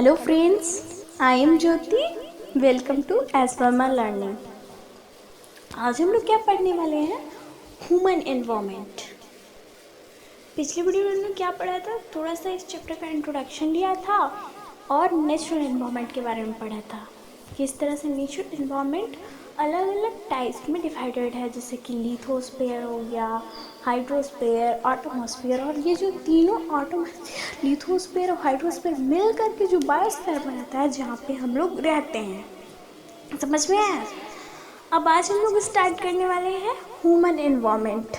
Hello friends, I am Jyoti. Welcome to S Verma learning. आज हम लोग क्या पढ़ने वाले हैं? Human environment. पिछली वीडियो में हमने क्या पढ़ा था? थोड़ा सा इस चैप्टर का इंट्रोडक्शन लिया था और नेचुरल एनवायरनमेंट के बारे में पढ़ा था। किस तरह से नेचुरल एनवायरनमेंट अलग अलग टाइप्स में डिवाइडेड है, जैसे कि लिथोस्फीयर हो गया, हाइड्रोस्फीयर, एटमॉस्फेयर। और ये जो तीनों एटमॉस्फेयर, लिथोस्फीयर और हाइड्रोस्फीयर मिल करके जो बायोस्फीयर बनाता है, जहाँ पे हम लोग रहते हैं। समझ में आया? अब आज हम लोग स्टार्ट करने वाले हैं ह्यूमन एनवायरनमेंट।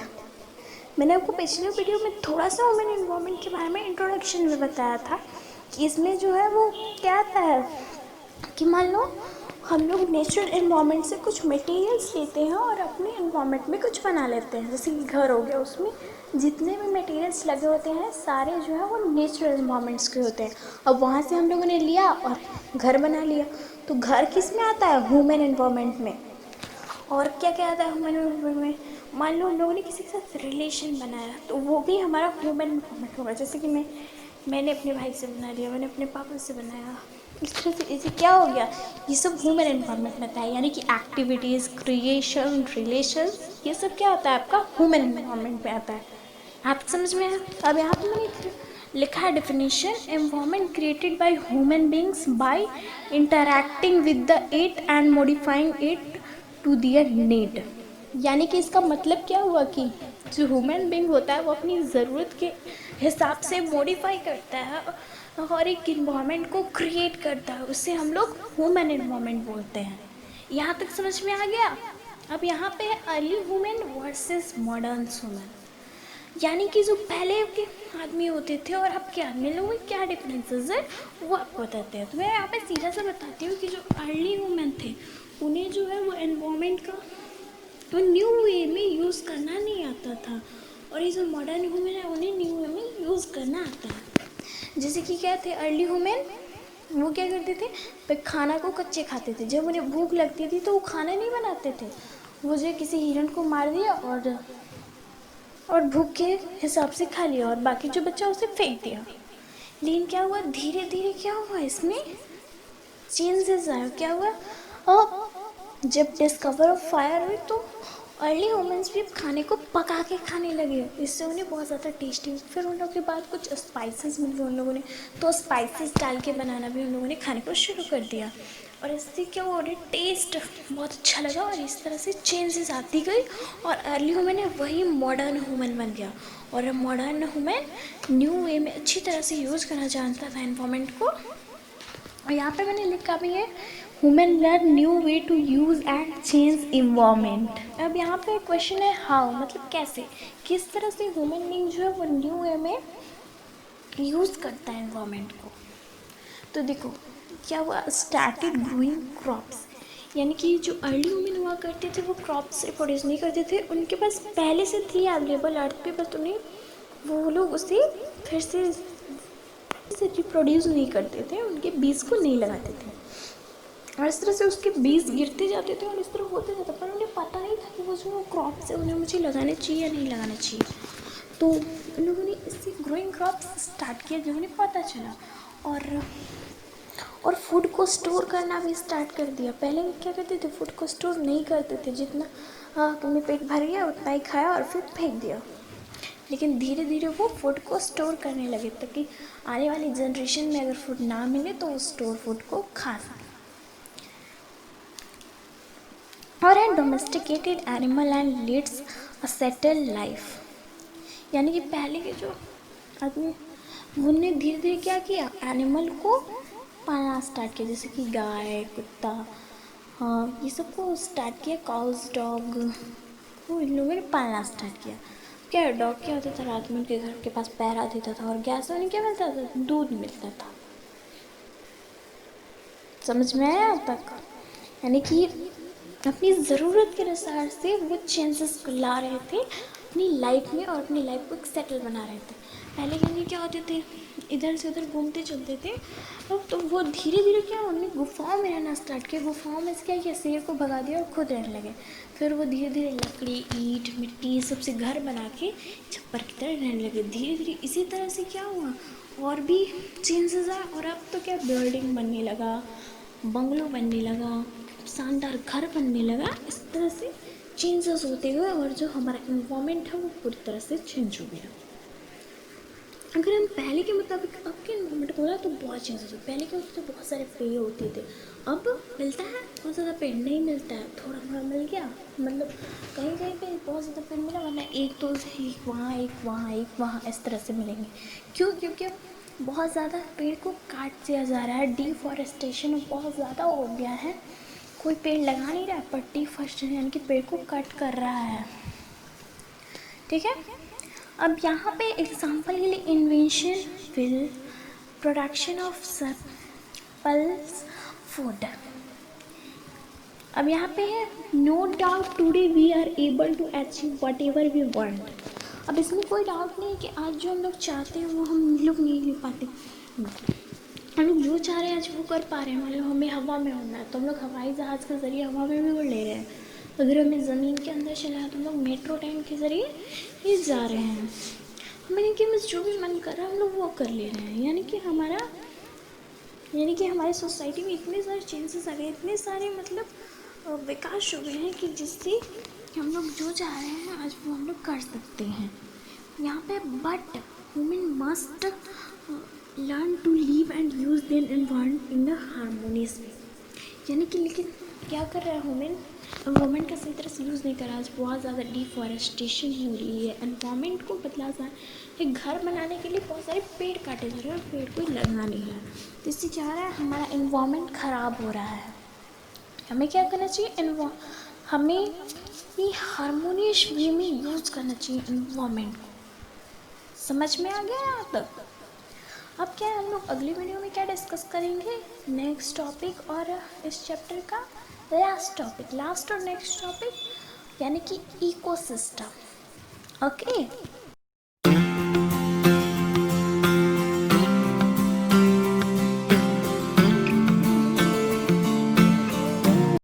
मैंने आपको पिछले वीडियो में थोड़ा सा ह्यूमन एनवायरनमेंट के बारे में इंट्रोडक्शन में बताया था कि इसमें जो है वो क्या आता है कि मान लो हम लोग नेचुरल एनवायरनमेंट से कुछ मटेरियल्स लेते हैं और अपने एनवायरनमेंट में कुछ बना लेते हैं। जैसे कि घर हो गया, उसमें जितने भी मटेरियल्स लगे होते हैं सारे जो है वो नेचुरल एनवायरनमेंट्स के होते हैं। अब वहाँ से हम लोगों ने लिया और घर बना लिया। तो घर किस में आता है? ह्यूमन एनवायरनमेंट में। और क्या क्या आता है ह्यूमन एनवायरनमेंट में? मान लो हम लोगों ने किसी के साथ रिलेशन बनाया तो वो भी हमारा ह्यूमन एनवायरनमेंट होगा। जैसे कि मैंने अपने भाई से बना लिया, मैंने अपने पापा से बनाया, इस तरह से इसे क्या हो गया? ये सब ह्यूमन एनवायरनमेंट में आता है। यानी कि एक्टिविटीज़, क्रिएशन, रिलेशन, ये सब क्या होता है? आपका ह्यूमन एनवायरनमेंट में आता है। आपको समझ में आया? अब यहाँ पे मैंने लिखा है definition: environment created by human beings by interacting with the it and modifying it to their need. यानी कि इसका मतलब क्या हुआ कि जो ह्यूमन बींग होता है वो अपनी ज़रूरत के हिसाब से मॉडिफाई करता है और एक इन्वायरमेंट को क्रिएट करता है। उससे हम लोग ह्यूमन इन्वायरमेंट बोलते हैं। यहाँ तक समझ में आ गया? अब यहाँ पे early human versus modern human, यानी कि जो पहले के आदमी होते थे और अब के आदमी लोगों में क्या डिफरेंसेस है वो आपको बताते हैं। तो मैं यहाँ पे सीधा सा बताती हूँ कि जो अर्ली ह्यूमन थे उन्हें जो है वो एनवायरनमेंट का वो न्यू वे में यूज़ करना नहीं आता था, और ये जो मॉडर्न ह्यूमन है उन्हें न्यू वे में यूज़ करना आता है। जैसे कि क्या थे अर्ली ह्यूमन? वो क्या करते थे? पे खाना को कच्चे खाते थे। जब उन्हें भूख लगती थी तो वो खाना नहीं बनाते थे, वो जो किसी हिरण को मार दिया और भूख के हिसाब से खा लिया और बाकी जो बचा उसे फेंक दिया। लेकिन क्या हुआ, धीरे धीरे क्या हुआ, इसमें चेंजेस आया। क्या हुआ? अब जब डिस्कवर ऑफ फायर हुई तो अर्ली ह्यूमन्स भी खाने को पका के खाने लगे। इससे उन्हें बहुत ज़्यादा टेस्टी। फिर उन लोगों के बाद कुछ स्पाइसेस मिल गए उन लोगों ने, तो स्पाइसेस डाल के बनाना भी उन लोगों ने खाने को शुरू कर दिया। और इससे क्या हुआ, उन्हें टेस्ट बहुत अच्छा लगा और इस तरह से चेंजेस आती गई और अर्ली ह्यूमन है वही मॉडर्न ह्यूमन बन गया। और मॉडर्न ह्यूमन न्यू वे में अच्छी तरह से यूज़ करना जानता था एनवायरनमेंट को। और यहाँ पे मैंने लिखा भी है human learn new way to use and change environment. अब यहाँ पे क्वेश्चन है हाउ, मतलब कैसे, किस तरह से ह्यूमन बीइंग जो है वो न्यू वे में यूज़ करता है इन्वायरमेंट को। तो देखो क्या हुआ, स्टार्टेड ग्रोइंग क्रॉप्स। यानी कि जो अर्ली ह्यूमन हुआ करते थे वो क्रॉप्स से प्रोड्यूस नहीं करते थे, उनके पास पहले से थी अवेलेबल अर्थ पे, बस उन्हें वो लोग उसे फिर से रिप्रोड्यूस नहीं करते थे, उनके बीज को नहीं लगाते थे। और इस तरह से उसके बीज गिरते जाते थे और इस तरह होते जाता, पर उन्हें पता नहीं था कि वो जो क्रॉप्स है उन्हें मुझे लगाने चाहिए या नहीं लगाना चाहिए। तो उन लोगों ने इससे ग्रोइंग क्रॉप्स स्टार्ट किया जब उन्हें पता चला। और फूड को स्टोर करना भी स्टार्ट कर दिया। पहले वो क्या करते थे, फूड को स्टोर नहीं करते थे, जितना तुम्हें पेट भर गया उतना ही खाया और फिर फेंक दिया। लेकिन धीरे धीरे वो फूड को स्टोर करने लगे ताकि आने वाली जनरेशन में अगर फूड ना मिले तो वो स्टोर फूड को खा सके। और है domesticated animal and leads a settle life. यानी कि पहले के जो आदमी उनने धीरे धीरे क्या किया, एनिमल को पालना स्टार्ट किया, जैसे कि गाय, कुत्ता, हाँ ये सब को स्टार्ट किया। काउस, डॉग, वो इन लोगों ने पालना स्टार्ट किया। क्या डॉग क्या होता था, रात में उनके घर के पास पहरा देता था और गैस में उन्हें क्या मिलता था, दूध मिलता था। समझ में आया अब तक? यानी कि अपनी ज़रूरत के अनुसार से वो चेंजेस ला रहे थे अपनी लाइफ में और अपनी लाइफ को एक सेटल बना रहे थे। पहले के क्या होते थे, इधर से उधर घूमते चलते थे। तो वो धीरे धीरे क्या उन्होंने गुफाओं में रहना स्टार्ट किया। गुफाओं में से क्या किया, शेर को भगा दिया और खुद रहने लगे। फिर वो धीरे धीरे लकड़ी, ईंट, मिट्टी सबसे घर बना के छप्पर की तरह रहने लगे। धीरे धीरे इसी तरह से क्या हुआ, और भी चेंजेस आए। और अब तो क्या बिल्डिंग बनने लगा, बंगलो बनने लगा, शानदार घर बनने लगा। इस तरह से चेंजेस होते हुए और जो हमारा इन्वायरमेंट है वो पूरी तरह से चेंज हो गया। अगर हम पहले के मुताबिक अब के इन्वायरमेंट को बोला तो बहुत चेंजेस होते। पहले क्या होते थे, बहुत सारे पेड़ होते थे। अब मिलता है बहुत ज़्यादा पेड़ नहीं मिलता है, थोड़ा थोड़ा मिल गया। मतलब कहीं कहीं पे बहुत ज़्यादा पेड़ मिला, वरना एक तो एक वहाँ एक वहाँ एक वहाँ इस तरह से मिलेंगे। क्यों? क्योंकि बहुत ज़्यादा पेड़ को काट दिया जा रहा है। डिफॉरेस्टेशन बहुत ज़्यादा हो गया है। कोई पेड़ लगा नहीं रहा है, पर डिफॉरेस्टेशन यानी कि पेड़ को कट कर रहा है। ठीक है। अब यहाँ पे एग्जाम्पल के लिए invention will production of surplus food. अब यहाँ पे है no doubt today we are able to achieve whatever we want. अब इसमें कोई डाउट नहीं है कि आज जो हम लोग चाहते हैं वो हम लोग नहीं ले पाते। हम लोग जो चाह रहे हैं आज वो कर पा रहे हैं। मतलब हमें हवा में उड़ना है तो हम लोग हवाई जहाज़ के ज़रिए हवा में भी उड़ ले रहे हैं। अगर हमें ज़मीन के अंदर चला है तो हम लोग मेट्रो ट्रेन के ज़रिए ही जा रहे हैं। हमें कि बस जो भी मन कर रहा है हम लोग वो कर ले रहे हैं। यानी कि हमारी सोसाइटी में इतने सारे चेंजेस आ गए, इतने सारे मतलब विकास हो गए हैं कि जिससे हम लोग जो चाह रहे हैं आज वो हम लोग कर सकते हैं। यहाँ पे but women must learn to live and use their environment in a harmonious way. यानी कि लेकिन क्या कर रहा है वुमेन का सही तरह से यूज़ नहीं कर रहा। आज बहुत ज़्यादा डिफॉरेस्टेशन हो रही है, एनवायरनमेंट को बदला जा रहा है। घर बनाने के लिए बहुत सारे पेड़ काटे जा रहे हैं और पेड़ कोई लगा नहीं है। तो इससे क्या हो रहा है, हमारा एनवायरनमेंट ख़राब हो रहा है। हमें क्या करना चाहिए, हमें ये हारमोनियस वे में यूज़ करना चाहिए एनवायरनमेंट को। समझ में आ गया यहाँ तक? अब क्या है, हम लोग अगली वीडियो में क्या डिस्कस करेंगे, नेक्स्ट टॉपिक और इस चैप्टर का लास्ट और नेक्स्ट टॉपिक यानी कि इकोसिस्टम। ओके।